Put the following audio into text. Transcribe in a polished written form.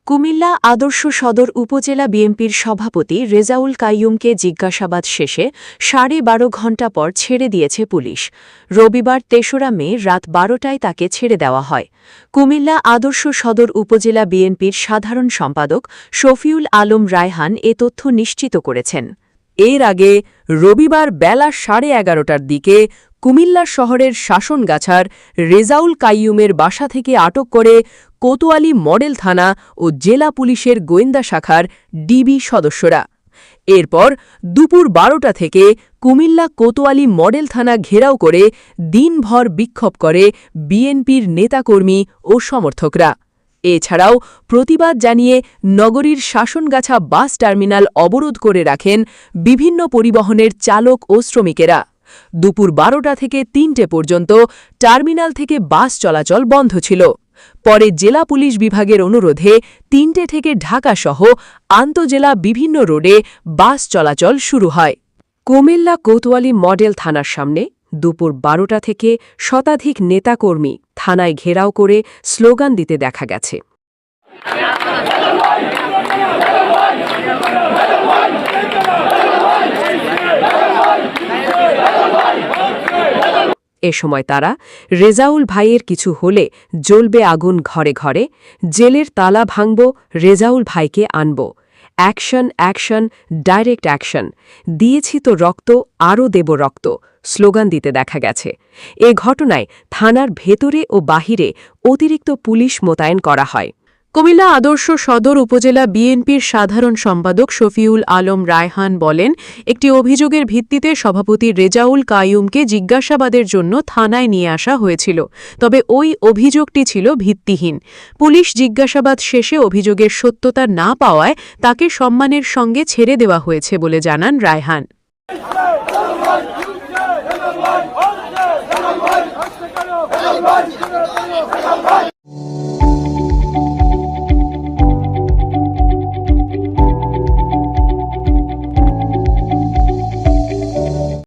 কুমিল্লা আদর্শ সদর উপজেলা বিএনপির সভাপতি রেজাউল কাইয়ুমকে জিজ্ঞাসাবাদ শেষে 12.5 ঘণ্টা পর ছেড়ে দিয়েছে পুলিশ। রবিবার ৩রা মে রাত 12টায় তাকে ছেড়ে দেওয়া হয়। কুমিল্লা আদর্শ সদর উপজেলা বিএনপির সাধারণ সম্পাদক শফিউল আলম রায়হান এ তথ্য নিশ্চিত করেছেন। এর আগে রবিবার বেলা 11:30টার দিকে কুমিল্লা শহরের শাসনগাছার রেজাউল কাইয়ুমের বাসা থেকে আটক করে কোতোয়ালি মডেল থানা ও জেলা পুলিশের গোয়েন্দা শাখার ডিবি সদস্যরা। এরপর দুপুর 12টা থেকে কুমিল্লা কোতোয়ালি মডেল থানা ঘেরাও করে দিনভর বিক্ষোভ করে বিএনপির নেতাকর্মী ও সমর্থকরা। এছাড়াও প্রতিবাদ জানিয়ে নগরীর শাসনগাছা বাস টার্মিনাল অবরোধ করে রাখেন বিভিন্ন পরিবহনের চালক ও শ্রমিকেরা। দুপুর 12টা থেকে 3টে পর্যন্ত টার্মিনাল থেকে বাস চলাচল বন্ধ ছিল। পরে জেলা পুলিশ বিভাগের অনুরোধে 3টে থেকে ঢাকাসহ আন্তজেলা বিভিন্ন রোডে বাস চলাচল শুরু হয়। কুমিল্লা কোতোয়ালি মডেল থানার সামনে দুপুর 12টা থেকে শতাধিক নেতাকর্মী থানায় ঘেরাও করে স্লোগান দিতে দেখা গেছে। এ সময় তারা রেজাউল ভাইয়ের কিছু হলে জ্বলবে আগুন ঘরে ঘরে, জেলের তালা ভাঙব, রেজাউল ভাইকে আনব, অ্যাকশন অ্যাকশন ডাইরেক্ট অ্যাকশন, দিয়েছি তো রক্ত আরও দেব রক্ত স্লোগান দিতে দেখা গেছে। এ ঘটনায় থানার ভেতরে ও বাহিরে অতিরিক্ত পুলিশ মোতায়েন করা হয়। কুমিল্লা আদর্শ সদর উপজেলা বিএনপির সাধারণ সম্পাদক শফিউল আলম রায়হান বলেন, একটি অভিযোগের ভিত্তিতে সভাপতি রেজাউল কাইয়ুমকে জিজ্ঞাসাবাদের জন্য থানায় নিয়ে আসা হয়েছিল। তবে ওই অভিযোগটি ছিল ভিত্তিহীন। পুলিশ জিজ্ঞাসাবাদ শেষে অভিযোগের সত্যতা না পাওয়ায় তাকে সম্মানের সঙ্গে ছেড়ে দেওয়া হয়েছে বলে জানান রায়হান।